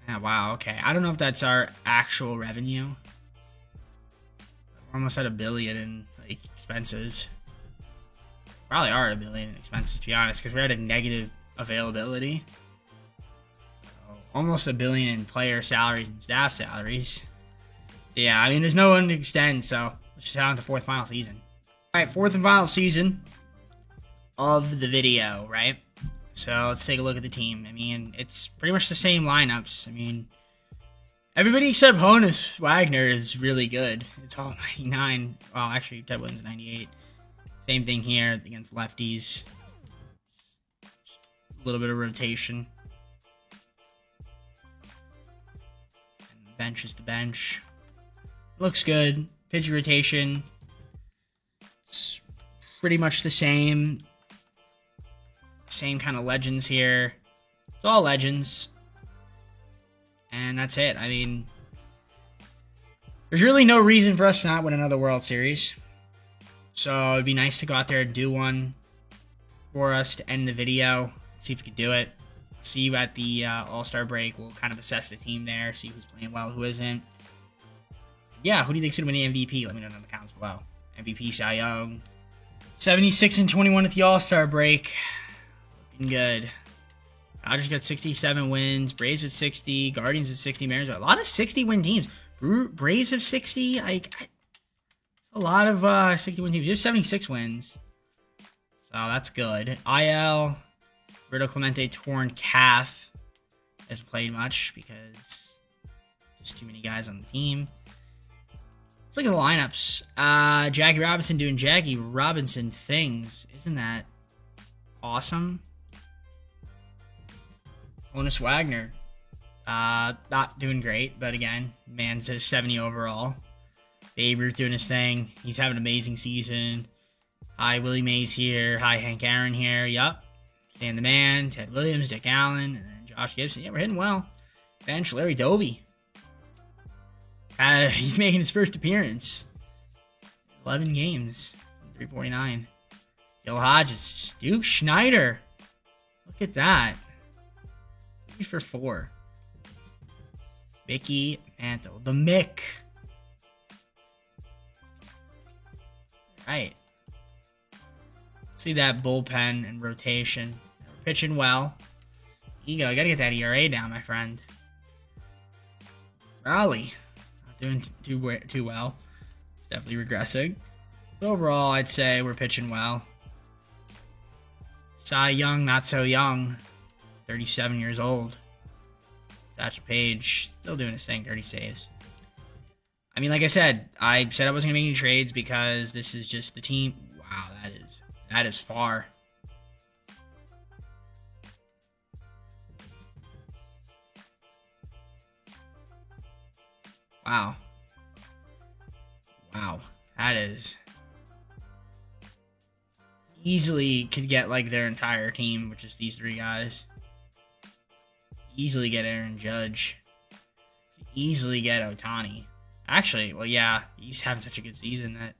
A: Yeah, wow, okay. I don't know if that's our actual revenue. We're almost at $1 billion in expenses. Probably are $1 billion in expenses, to be honest, because we're at a negative availability. So, almost $1 billion in player salaries and staff salaries. So, yeah, I mean, there's no one to extend, so let's just head on to 4th final season. All right, 4th and final season of the video, right? So let's take a look at the team. I mean, it's pretty much the same lineups. I mean, Everybody except Honus Wagner is really good. It's all 99. Well, actually, Ted Williams 98. Same thing here against lefties. A little bit of rotation. And bench is the bench. Looks good. Pitch rotation. It's pretty much the same. Same kind of legends here. It's all legends. And that's it. I mean, there's really no reason for us to not win another World Series. So it'd be nice to go out there and do one for us to end the video. See if we can do it. See you at the All-Star break. We'll kind of assess the team there. See who's playing well, who isn't. Yeah, who do you think's going to win the MVP? Let me know in the comments below. MVP, Cy Young. 76-21 at the All-Star break. Looking good. Dodgers got 67 wins. Braves at 60. Guardians at 60. Mariners. A lot of 60-win teams. Braves have 60. A lot of 60-win teams. There's 76 wins. So that's good. IL. Roberto Clemente torn calf. Hasn't played much because just too many guys on the team. Let's look at the lineups. Jackie Robinson doing Jackie Robinson things. Isn't that awesome? Honus Wagner. Not doing great, but again, man says 70 overall. Babe Ruth doing his thing. He's having an amazing season. Hi, Willie Mays here. Hi, Hank Aaron here. Yup. Stan the Man, Ted Williams, Dick Allen, and then Josh Gibson. Yeah, we're hitting well. Bench, Larry Doby. He's making his first appearance. 11 games. 349. Gil Hodges. Duke Schneider. Look at that. 3 for 4. Mickey Mantle. The Mick. Right. See that bullpen and rotation. We're pitching well. Ego, I gotta get that ERA down, my friend. Raleigh. Not doing too well. It's definitely regressing. But overall, I'd say we're pitching well. Cy Young, not so young. 37 years old. Satchel Paige, still doing his thing, 30 saves. I mean, like I said I wasn't going to make any trades because this is just the team. Wow, that is far. Wow. Wow, that is... Easily could get, like, their entire team, which is these 3 guys. Easily get Aaron Judge. Easily get Ohtani. Actually, well, yeah, he's having such a good season that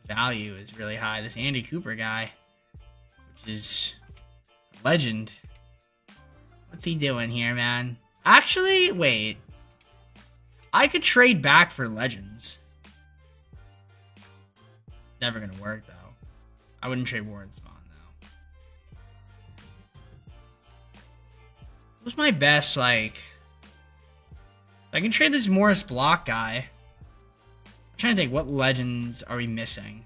A: the value is really high. This Andy Cooper guy, which is a legend. What's he doing here, man? Actually, wait. I could trade back for legends. Never gonna work, though. I wouldn't trade Warren Spahn, though. Who's my best, like... I can trade this Morris Block guy. I'm trying to think, what legends are we missing?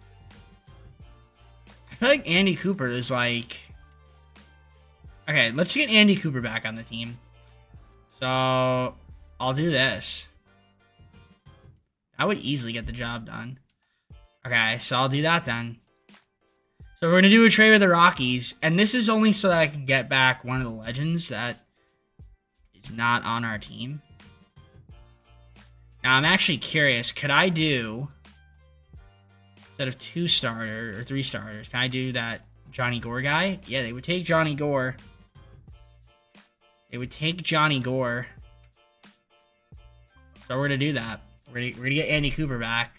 A: I feel like Andy Cooper is like... Okay, let's get Andy Cooper back on the team. So, I'll do this. I would easily get the job done. Okay, so I'll do that then. So we're going to do a trade with the Rockies. And this is only so that I can get back one of the legends that is not on our team. Now, I'm actually curious. Could I do, instead of 2 starters or 3 starters, can I do that Johnny Gore guy? Yeah, they would take Johnny Gore. They would take Johnny Gore. So we're going to do that. We're going to get Andy Cooper back.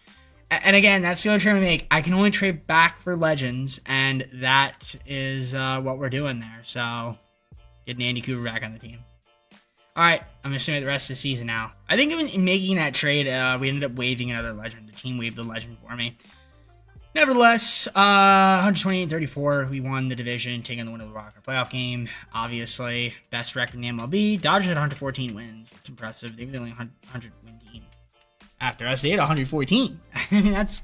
A: And again, that's the only trade we make. I can only trade back for legends, and that is what we're doing there. So, getting Andy Cooper back on the team. Alright, I'm assuming the rest of the season now. I think in making that trade, we ended up waiving another legend. The team waived the legend for me. Nevertheless, 128-34, we won the division, taking the win of the Rocker playoff game. Obviously, best record in the MLB. Dodgers had 114 wins. That's impressive. They were the only 100-win team. After us, they had 114. I mean, that's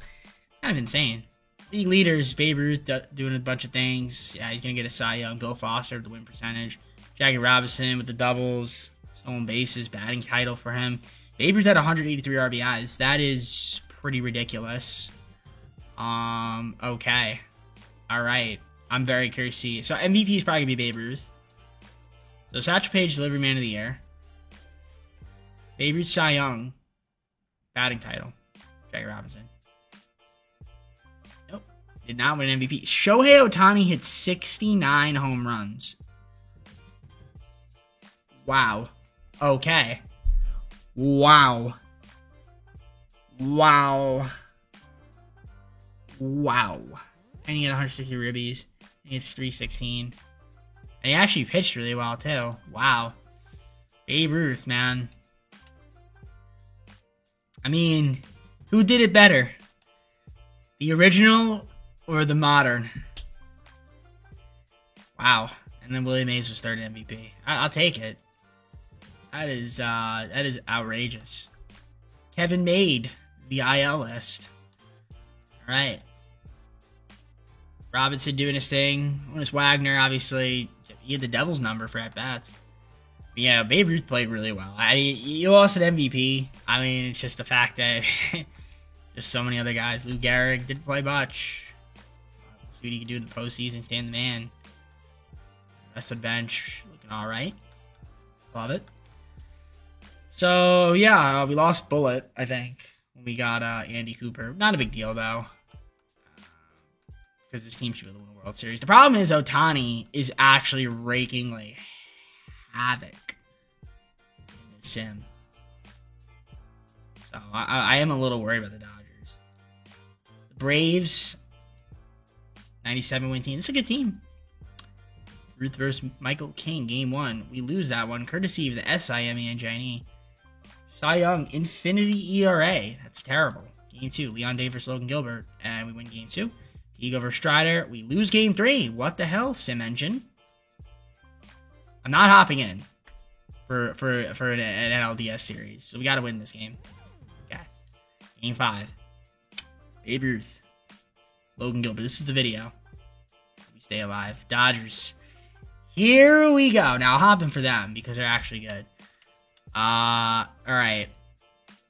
A: kind of insane. League leaders, Babe Ruth doing a bunch of things. Yeah, he's going to get a Cy Young. Bill Foster with the win percentage. Jackie Robinson with the doubles. Stolen bases, batting title for him. Babe Ruth had 183 RBIs. That is pretty ridiculous. Okay. All right. I'm very curious to see. So MVP is probably going to be Babe Ruth. So Satchel Paige, Delivery Man of the Year. Babe Ruth, Cy Young. Batting title. Jackie Robinson. Nope. Did not win MVP. Shohei Ohtani hit 69 home runs. Wow. Okay. Wow. Wow. Wow. And he had 160 ribbies. He hits 316. And he actually pitched really well, too. Wow. Babe Ruth, man. I mean, who did it better? The original or the modern? Wow. And then Willie Mays was third MVP. I'll take it. That is outrageous. Kevin made the IL list. All right. Robinson doing his thing. Honus Wagner, obviously, he had the Devils number for at-bats. But yeah, Babe Ruth played really well. I mean, you lost an MVP. I mean, it's just the fact that just so many other guys. Lou Gehrig didn't play much. See what he can do in the postseason, stand the man. Rest of the bench, looking all right. Love it. So, yeah, we lost Bullet, I think, when we got Andy Cooper. Not a big deal, though. Because this team should win the World Series. The problem is Ohtani is actually raking like havoc in the sim. So I am a little worried about the Dodgers. The Braves, 97 win team. It's a good team. Ruth versus Michael King, game 1. We lose that one, courtesy of the SIME and Gianni. Cy Young, infinity ERA. That's terrible. Game 2, Leon Day versus Logan Gilbert. And we win game 2. Ego versus Strider. We lose game 3. What the hell, Sim Engine? I'm not hopping in for an NLDS series. So we got to win this game. Okay. Game 5. Babe Ruth. Logan Gilbert. This is the video. We stay alive. Dodgers. Here we go. Now, I'll hop in for them because they're actually good. All right.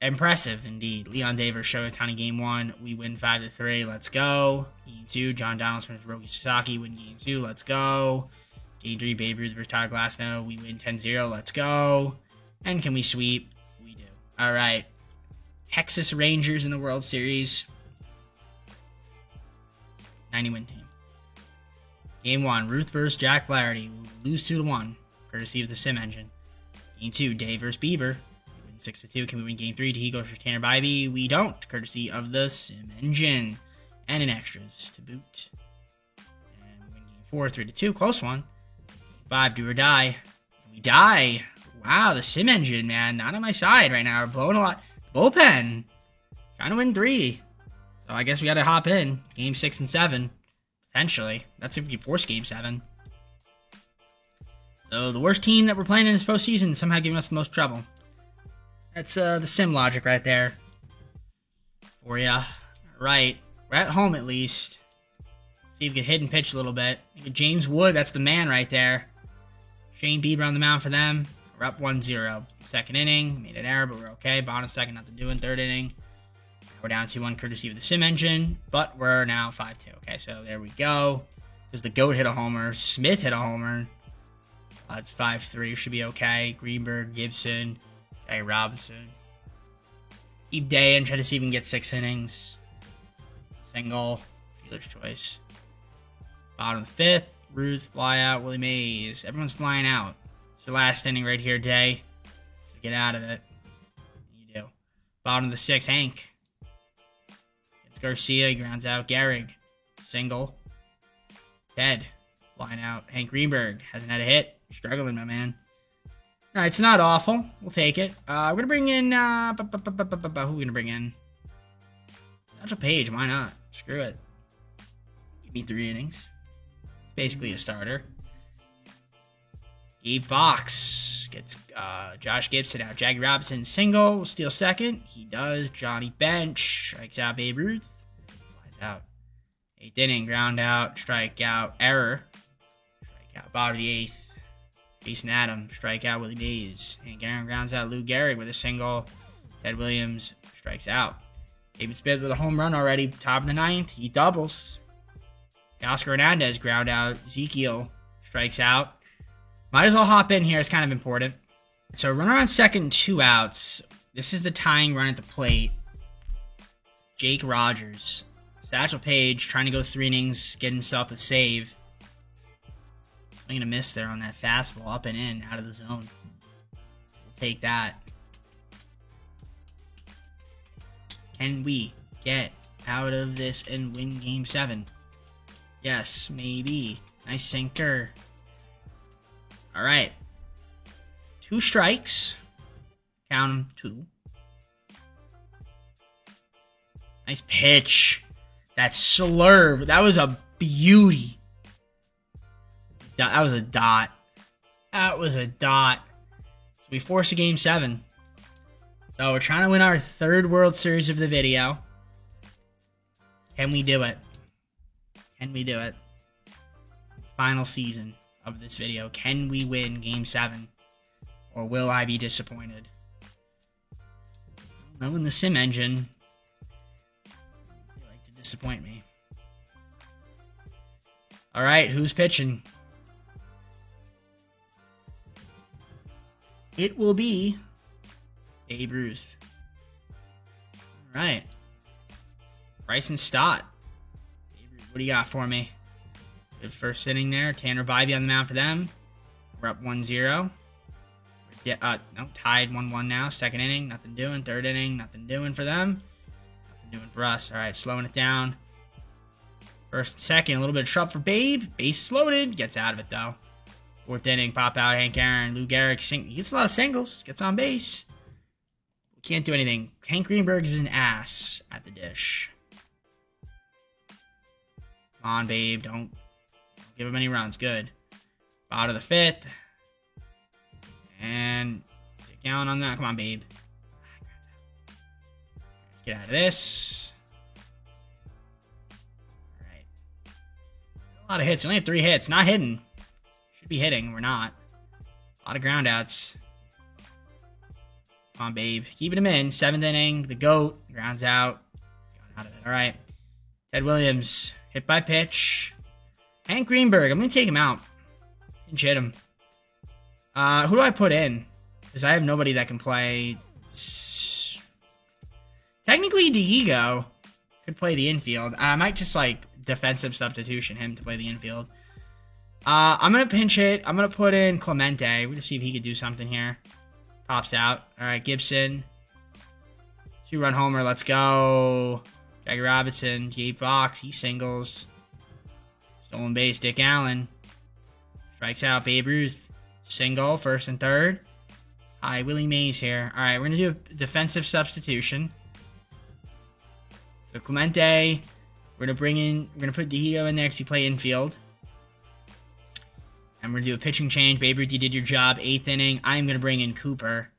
A: Impressive, indeed. Leon Day versus Shohei Ohtani, game 1. We win 5-3. Let's go. Game 2, John Donaldson versus Roki Sasaki. Win game 2. Let's go. Game 3, Babe Ruth versus Todd Glasnow. We win 10-0. Let's go. And can we sweep? We do. All right. Texas Rangers in the World Series. 90-win team. Game 1, Ruth versus Jack Flaherty. We lose 2-1, courtesy of the Sim Engine. Game 2, Dave versus Bieber. 6-2. Can we win game 3? He goes for Tanner Bybee. We don't, courtesy of the Sim Engine. And in extras to boot. And we win game 4, 3-2. Close one. Game 5, do or die. We die. Wow, the Sim Engine, man. Not on my side right now. We're blowing a lot. Bullpen. Trying to win 3. So I guess we got to hop in. Game 6 and 7. Potentially. That's if we force game 7. So the worst team that we're playing in this postseason is somehow giving us the most trouble. That's the sim logic right there for you. Right. We're at home at least. See if we can hit and pitch a little bit. James Wood, that's the man right there. Shane Bieber on the mound for them. We're up 1-0. Second inning. Made an error, but we're okay. Bottom second, nothing doing. Third inning. Now we're down 2-1 courtesy of the Sim Engine. But we're now 5-2. Okay, so there we go. Because the GOAT hit a homer. Smith hit a homer. It's 5-3. Should be okay. Greenberg, Gibson. Jay Robinson. Keep Day and try to see if we can get 6 innings. Single. Dealer's choice. Bottom of the 5th. Ruth, fly out. Willie Mays. Everyone's flying out. It's your last inning right here, Day. So get out of it. You do. Bottom of the 6th. Hank. Gets Garcia. He grounds out. Gehrig. Single. Dead. Flying out. Hank Greenberg. Hasn't had a hit. Struggling, my man. Alright, it's not awful. We'll take it. We're going to bring in... who are we going to bring in? Satchel Paige. Why not? Screw it. Give me 3 innings. Basically a starter. Gabe Fox gets Josh Gibson out. Jackie Robinson single. Will steal second. He does. Johnny Bench. Strikes out Babe Ruth. Flies out. 8th inning. Ground out. Strikeout. Error. Strikeout. Bottom of the 8th. Jason Adam, strikeout. Willie Mays. Hank Aaron grounds out. Lou Gehrig with a single. Ted Williams strikes out. David Smith with a home run already. Top of the ninth. He doubles. Oscar Hernandez ground out. Ezekiel strikes out. Might as well hop in here. It's kind of important. So runner on second, 2 outs. This is the tying run at the plate. Jake Rogers. Satchel Paige trying to go 3 innings, get himself a save. Swing and a miss there on that fastball, up and in, out of the zone. We'll take that. Can we get out of this and win Game 7? Yes, maybe. Nice sinker. All right. 2 strikes. Count them, 2. Nice pitch. That slurve. That was a beauty. That was a dot. That was a dot. So we force a Game 7. So we're trying to win our 3rd World Series of the video. Can we do it? Can we do it? Final season of this video. Can we win Game 7? Or will I be disappointed? Knowing the sim engine, they like to disappoint me. Alright, who's pitching? It will be Babe Ruth. Alright. Bryson Stott. What do you got for me? Good first inning there. Tanner Bybee on the mound for them. We're up 1-0. Yeah, no, tied 1-1 now. Second inning, nothing doing. Third inning, nothing doing for them. Nothing doing for us. All right, slowing it down. First and second, a little bit of trouble for Babe. Bases loaded. Gets out of it, though. Fourth inning, pop out. Hank Aaron, Lou Gehrig. He gets a lot of singles. Gets on base. Can't do anything. Hank Greenberg is an ass at the dish. Come on, Babe. Don't give him any runs. Good. Bottom of the 5th. And Dick Allen on that. Come on, Babe. Let's get out of this. All right. A lot of hits. We only had 3 hits. Not hitting. Should be hitting. We're not. A lot of ground outs. Come on, Babe. Keeping him in. 7th inning. The GOAT. Grounds out. Got out of it. All right. Ted Williams. Hit by pitch. Hank Greenberg. I'm going to take him out. Pinch hit him. Who do I put in? Because I have nobody that can play. Technically, Diego could play the infield. I might just, like, defensive substitution him to play the infield. I'm going to pinch hit. I'm going to put in Clemente. We're going to see if he could do something here. Pops out. All right, Gibson. 2-run homer. Let's go. Jackie Robinson. Gabe Fox. He singles. Stolen base. Dick Allen. Strikes out. Babe Ruth. Single, 1st and 3rd. Hi, Willie Mays here. All right, we're going to do a defensive substitution. So Clemente, we're going to put Diego in there because he play infield. And we're going to do a pitching change. Babe Ruth, you did your job. 8th inning. I'm going to bring in Cooper.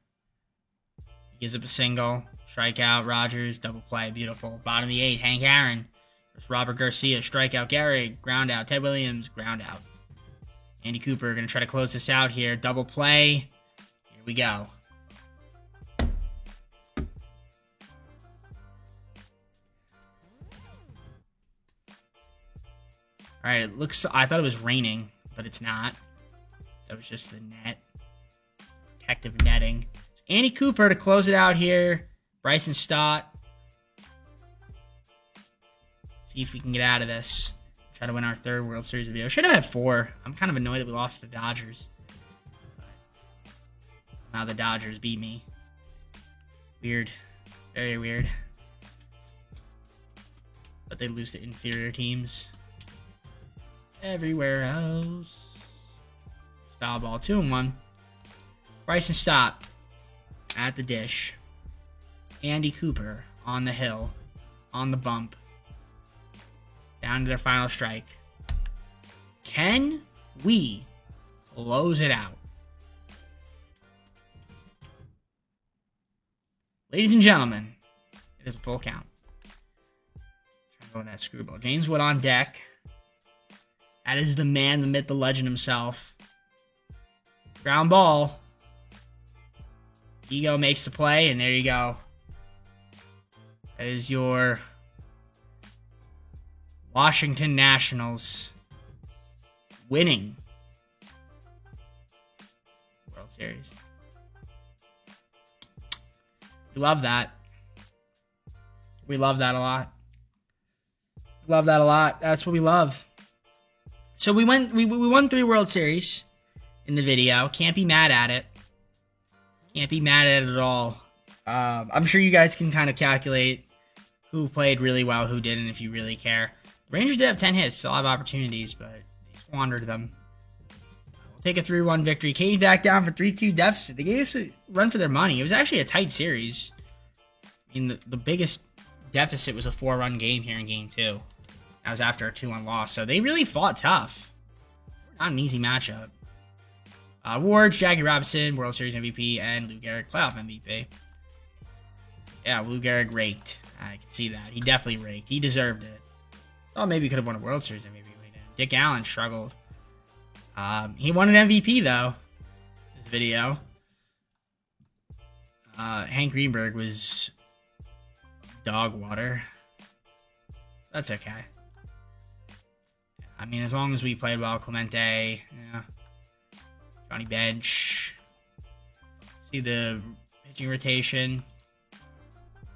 A: He gives up a single. Strikeout, Rogers, double play, beautiful. Bottom of the 8th, Hank Aaron. There's Robert Garcia, strikeout, Gehrig, ground out. Ted Williams, ground out. Andy Cooper going to try to close this out here. Double play. Here we go. All right, it looks... I thought it was raining, but it's not. That was just the net. Protective netting. Andy Cooper to close it out here. Bryson Stott. See if we can get out of this. Try to win our 3rd World Series video. Should have had 4. I'm kind of annoyed that we lost to the Dodgers. But now the Dodgers beat me. Weird. Very weird. But they lose to inferior teams. Everywhere else. Foul ball. 2-1. Bryson Stott at the dish. Andy Cooper on the hill. On the bump. Down to their final strike. Can we close it out? Ladies and gentlemen, it is a full count. Trying to go with that screwball. James Wood on deck. That is the man, the myth, the legend himself. ground ball. Ego makes the play, and there you go. That is your Washington Nationals winning World Series. We love that. We love that a lot. Love that a lot. That's what we love. So we won 3 World Series in the video. Can't be mad at it. Can't be mad at it at all. I'm sure you guys can kind of calculate who played really well, who didn't, if you really care. The Rangers did have 10 hits, still have opportunities, but they squandered them. We'll take a 3-1 victory. Came back down for 3-2 deficit. They gave us a run for their money. It was actually a tight series. I mean, the biggest deficit was a 4-run game here in Game 2. That was after a 2-1 loss, so they really fought tough. Not an easy matchup. Awards, Jackie Robinson, World Series MVP, and Lou Gehrig, playoff MVP. Yeah, Lou Gehrig raked. I can see that. He definitely raked. He deserved it. Oh, maybe he could have won a World Series MVP. Dick Allen struggled. He won an MVP, though. This video. Hank Greenberg was dog water. That's okay. I mean, as long as we played well, Clemente, yeah. Johnny Bench. See the pitching rotation.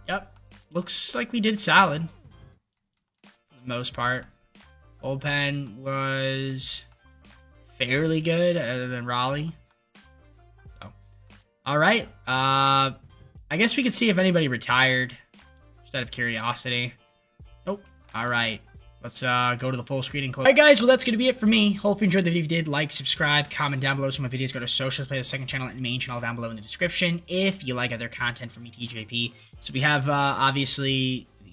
A: Yep. Looks like we did solid. For the most part. Bullpen was fairly good other than Raleigh. So, alright. I guess we could see if anybody retired. Just out of curiosity. Nope. Alright. Let's go to the full screen and close. Alright guys, well that's going to be it for me. Hope you enjoyed the video. If you did, like, subscribe, comment down below some of my videos. Go to socials, play the second channel and main channel down below in the description if you like other content from me, TJP. So we have, obviously, the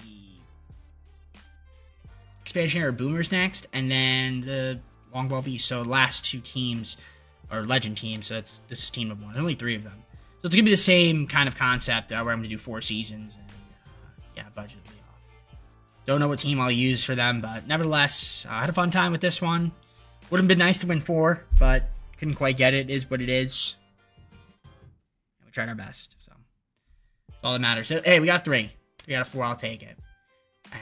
A: expansion era Boomers next, and then the Long Ball Beast. So last 2 teams are legend teams, so this is team of 1. There's only 3 of them. So it's going to be the same kind of concept where I'm going to do 4 seasons, and yeah, budget. Don't know what team I'll use for them, but nevertheless, I had a fun time with this one. Would have been nice to win 4, but couldn't quite get it. It is what it is. We tried our best, so that's all that matters. So, hey, we got 3. We got a 4, I'll take it.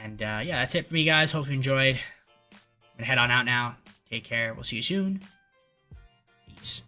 A: And yeah, that's it for me, guys. Hope you enjoyed. I'm going to head on out now. Take care. We'll see you soon. Peace.